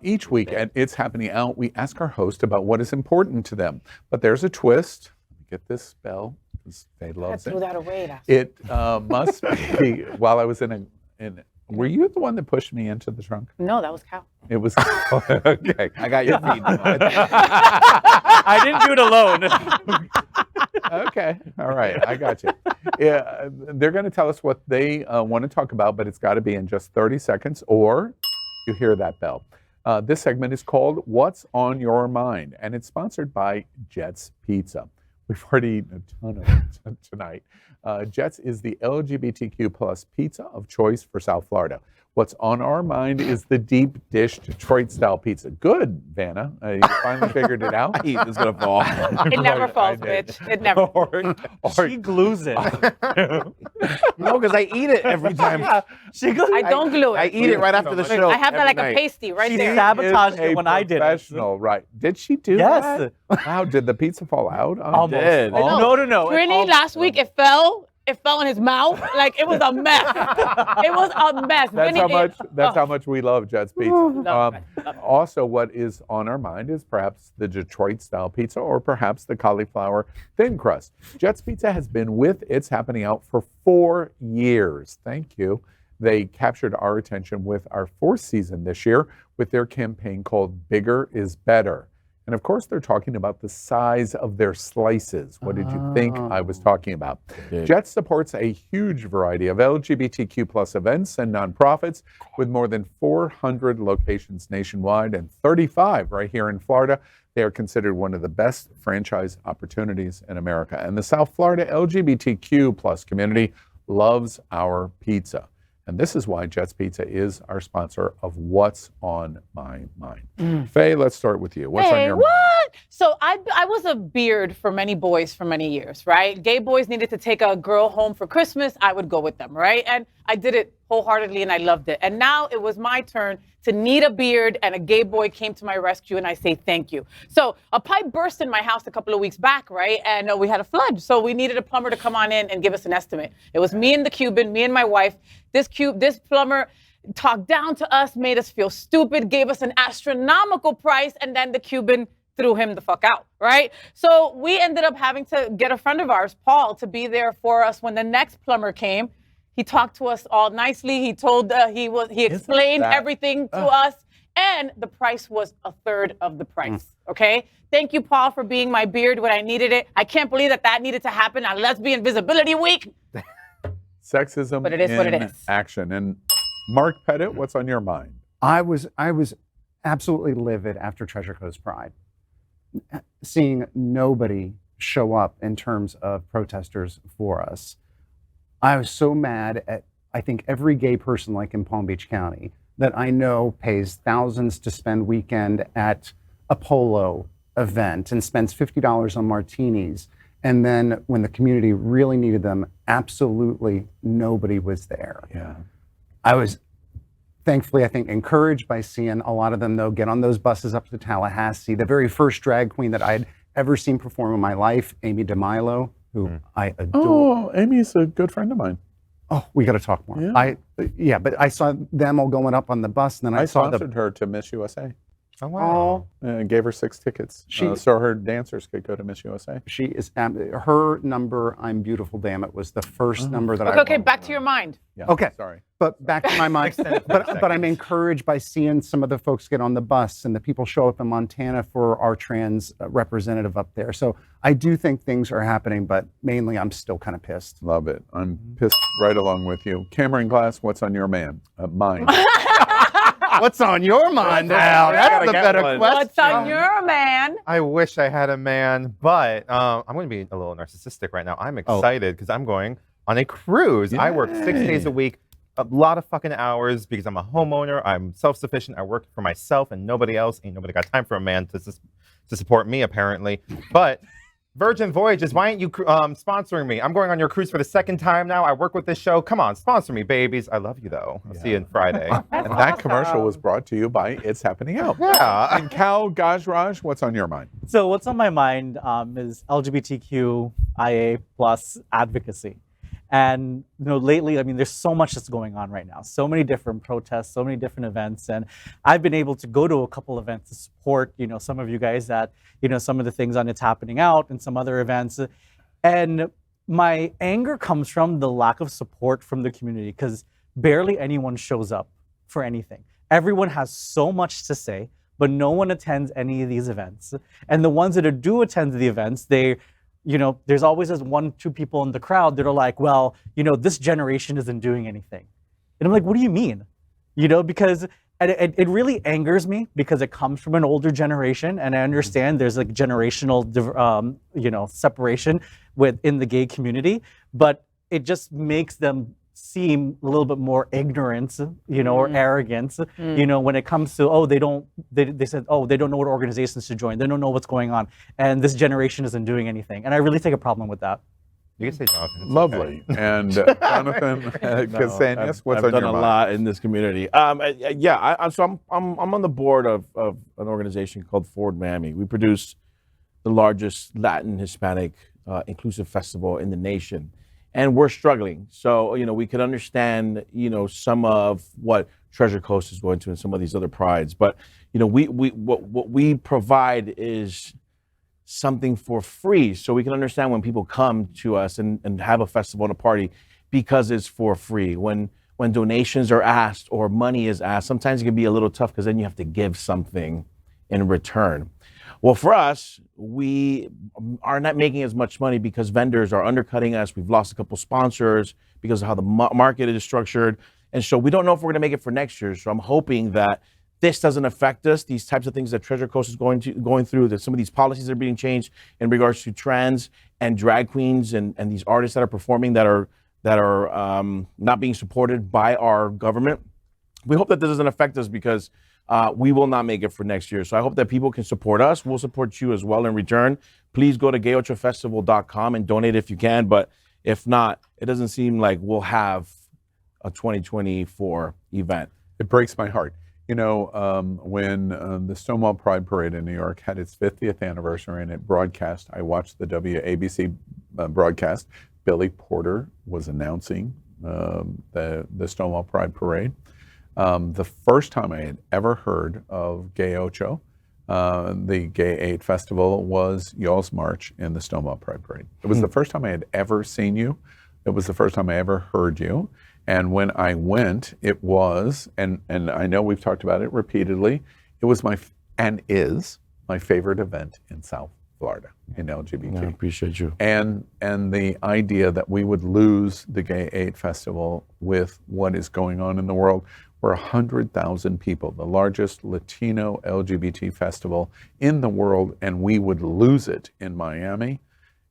Each week at It's Happening Out, we ask our host about what is important to them. But there's a twist. Get this bell. They loves threw that away. It must be while I was in. Were you the one that pushed me into the trunk? No, that was Cal. It was. Okay, I got your feet. I didn't do it alone. Okay, all right, I got you. Yeah, they're going to tell us what they want to talk about, but it's got to be in just 30 seconds, or you hear that bell. This segment is called "What's on Your Mind," and it's sponsored by Jets Pizza. We've already eaten a ton of it tonight. Jets is the LGBTQ plus pizza of choice for South Florida. What's on our mind is the deep dish Detroit-style pizza. Good, Vanna. You finally figured it out. It's going to fall. It never falls, bitch. It never falls. She glues it. No, because I eat it every time. I don't glue it. I eat it right after the show. I have that like every a night. pasty right She there. sabotaged it when I did it. Professional, right? Did she do Yes. that? Wow, did the pizza fall out? Almost. did. No. Trini, last week it fell. It fell in his mouth. Like it was a mess. It was a mess. That's how much we love Jets Pizza. Love it. Also, what is on our mind is perhaps the Detroit-style pizza or perhaps the cauliflower thin crust. Jets Pizza has been with It's Happening Out for 4 years. Thank you. They captured our attention with our 4th season this year with their campaign called Bigger is Better. And of course, they're talking about the size of their slices. What did you think I was talking about? Jets supports a huge variety of LGBTQ plus events and nonprofits with more than 400 locations nationwide and 35 right here in Florida. They are considered one of the best franchise opportunities in America. And the South Florida LGBTQ plus community loves our pizza. And this is why Jets Pizza is our sponsor of What's on My Mind. Faye, let's start with you. What's on your mind? So I was a beard for many boys for many years, right? Gay boys needed to take a girl home for Christmas. I would go with them, right? And I did it wholeheartedly and I loved it. And now it was my turn to need a beard and a gay boy came to my rescue and I say thank you. So a pipe burst in my house a couple of weeks back, right? And we had a flood. So we needed a plumber to come on in and give us an estimate. It was me and the Cuban, me and my wife. This plumber talked down to us, made us feel stupid, gave us an astronomical price, and then the Cuban threw him the fuck out, right? So we ended up having to get a friend of ours, Paul, to be there for us when the next plumber came. He talked to us all nicely. He told, he explained everything to us, and the price was a third of the price, okay? Thank you, Paul, for being my beard when I needed it. I can't believe that needed to happen on Lesbian Visibility Week. Sexism But it is in what it is. action. And Mark Pettit, what's on your mind? I was absolutely livid after Treasure Coast Pride, seeing nobody show up in terms of protesters for us. I was so mad at, I think, every gay person like in Palm Beach County that I know pays thousands to spend weekend at a polo event and spends $50 on martinis. And then when the community really needed them, absolutely nobody was there. Yeah. I was thankfully, I think, encouraged by seeing a lot of them, though, get on those buses up to Tallahassee. The very first drag queen that I'd ever seen perform in my life, Amy DeMilo, who I adore. Oh, Amy's a good friend of mine. Oh, we got to talk more. Yeah. But I saw them all going up on the bus, and then I saw sponsored her to Miss USA. Oh, wow. And gave her 6 tickets so her dancers could go to Miss USA. She is, her number, I'm Beautiful, Damn It, was the first number that Okay, back to your mind. Yeah, Okay. Sorry. But back to my mind. but I'm encouraged by seeing some of the folks get on the bus and the people show up in Montana for our trans representative up there. So I do think things are happening, but mainly I'm still kind of pissed. Love it. I'm pissed right along with you. Cameron Glass, what's on your mind? What's on your mind now? That's the better question. What's on your man? I wish I had a man, but I'm going to be a little narcissistic right now. I'm excited because I'm going on a cruise. I work 6 days a week, a lot of fucking hours because I'm a homeowner. I'm self-sufficient. I work for myself and nobody else. Ain't nobody got time for a man to support me, apparently. But Virgin Voyages, why aren't you sponsoring me? I'm going on your cruise for the 2nd time now. I work with this show. Come on, sponsor me, babies. I love you, though. I'll see you on Friday. And that commercial was brought to you by It's Happening Out. Yeah. And Cal Gajraj, what's on your mind? So what's on my mind is LGBTQIA plus advocacy. And lately, I mean, there's so much that's going on right now. So many different protests, so many different events, and I've been able to go to a couple events to support, some of you guys that, some of the things on It's Happening Out and some other events. And my anger comes from the lack of support from the community because barely anyone shows up for anything. Everyone has so much to say, but no one attends any of these events. And the ones that do attend the events, there's always this 1-2 people in the crowd that are like, well, this generation isn't doing anything. And I'm like, what do you mean? Because it really angers me because it comes from an older generation, and I understand there's like generational, separation within the gay community, but it just makes them seem a little bit more ignorant, or arrogance, when it comes to, they said, they don't know what organizations to join. They don't know what's going on. And this generation isn't doing anything. And I really take a problem with that. You can say Jonathan. It's Lovely. okay. And Jonathan Cassanias, what's I've on done your a mind? lot in this community. So I'm on the board of an organization called Forward Miami. We produce the largest Latin Hispanic inclusive festival in the nation, and we're struggling. So we can understand some of what Treasure Coast is going to and some of these other prides, but what we provide is something for free, so we can understand when people come to us and have a festival and a party because it's for free. When donations are asked or money is asked, sometimes it can be a little tough because then you have to give something in return. Well, for us, we are not making as much money because vendors are undercutting us. We've lost a couple sponsors because of how the market is structured. And so we don't know if we're going to make it for next year. So I'm hoping that this doesn't affect us. These types of things that Treasure Coast is going through, that some of these policies are being changed in regards to trans and drag queens and these artists that are performing that are not being supported by our government. We hope that this doesn't affect us because we will not make it for next year. So I hope that people can support us. We'll support you as well in return. Please go to gayochofestival.com and donate if you can. But if not, it doesn't seem like we'll have a 2024 event. It breaks my heart. When the Stonewall Pride Parade in New York had its 50th anniversary and it broadcast, I watched the WABC broadcast. Billy Porter was announcing the Stonewall Pride Parade. The first time I had ever heard of Gay Ocho, the Gay 8 Festival, was y'all's march in the Stonewall Pride Parade. It was the first time I had ever seen you. It was the first time I ever heard you. And when I went, it was, and I know we've talked about it repeatedly, it was is my favorite event in South Florida in LGBT. I appreciate you. And the idea that we would lose the Gay 8 Festival with what is going on in the world, where 100,000 people, the largest Latino LGBT festival in the world, and we would lose it in Miami,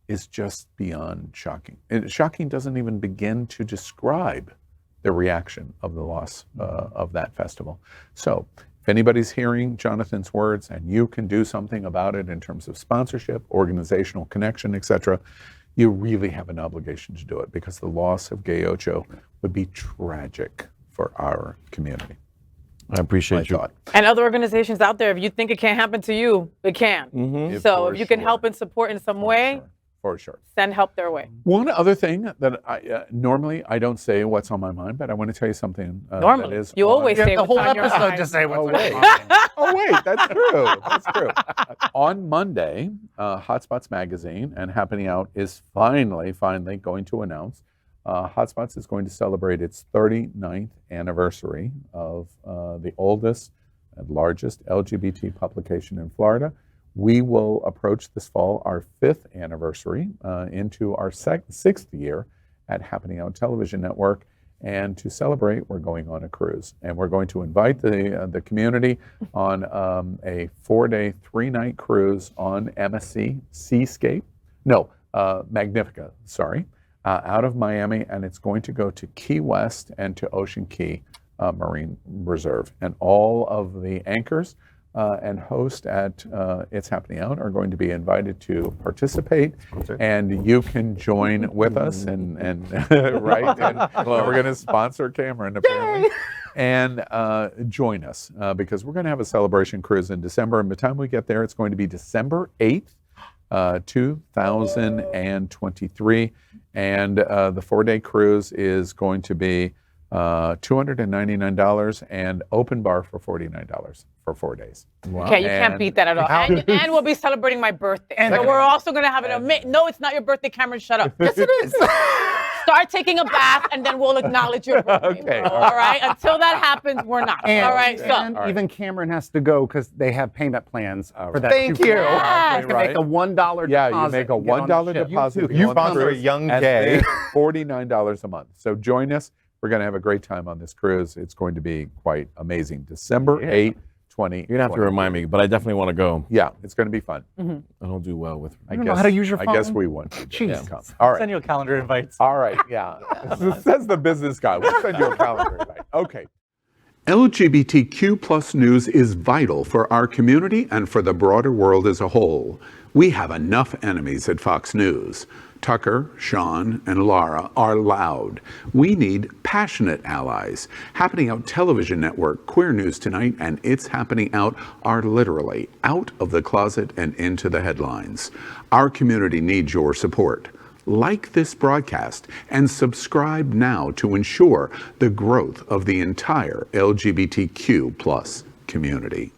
is just beyond shocking. And shocking doesn't even begin to describe the reaction of the loss of that festival. So if anybody's hearing Jonathan's words and you can do something about it in terms of sponsorship, organizational connection, etc., you really have an obligation to do it, because the loss of Gay Ocho would be tragic for our community. I appreciate you. And other organizations out there, if you think it can't happen to you, it can. So if you can help and support in some way, For sure. send help their way. One other thing that I normally I don't say what's on my mind, but I want to tell you something. Normally, that is you always say the what's whole on your episode mind. just say what's Oh, on wait. your mind. Oh wait, that's true. That's true. On Monday, Hotspots Magazine and Happening Out is finally going to announce Hotspots is going to celebrate its 39th anniversary of the oldest and largest LGBT publication in Florida. We will approach this fall our 5th anniversary into our 6th year at Happening Out Television Network. And to celebrate, we're going on a cruise. And we're going to invite the community on a 4-day, 3-night cruise on MSC Seascape. No, Magnifica, sorry, out of Miami. And it's going to go to Key West and to Ocean Key Marine Reserve. And all of the anchors and hosts at It's Happening Out are going to be invited to participate, and you can join with us and right. And we're going to sponsor Cameron apparently, and join us because we're going to have a celebration cruise in December. And by the time we get there, it's going to be December 8th. 2023. And the 4-day cruise is going to be $299 and open bar for $49 for 4 days. Wow. Okay, you can't And- beat that at all. And we'll be celebrating my birthday. And so we're also going to have no, it's not your birthday, Cameron, shut up. Yes, it is. Start taking a bath, and then we'll acknowledge your birthday. Okay, Bro, all right? Until that happens, we're not. All right, so. And even Cameron has to go because they have payment plans for that. Thank you. Yes. You can make a $1 deposit. Yeah, you make a and get on the $1 ship. deposit. You on sponsor a cruise, young and gay. then $49 a month. So join us. We're going to have a great time on this cruise. It's going to be quite amazing. December 8th, 20. You're gonna have to remind me, but I definitely want to go. Yeah, it's going to be fun. I don't do well with. I don't know how to use your I guess phone? we want you to Jeez. come. All right. Send you a calendar invite. All right. Yeah. Says the business guy. We'll send you a calendar invite. Okay. LGBTQ plus news is vital for our community and for the broader world as a whole. We have enough enemies at Fox News. Tucker, Sean, and Laura are loud. We need passionate allies. Happening Out Television Network, Queer News Tonight, and It's Happening Out are literally out of the closet and into the headlines. Our community needs your support. Like this broadcast and subscribe now to ensure the growth of the entire LGBTQ plus community.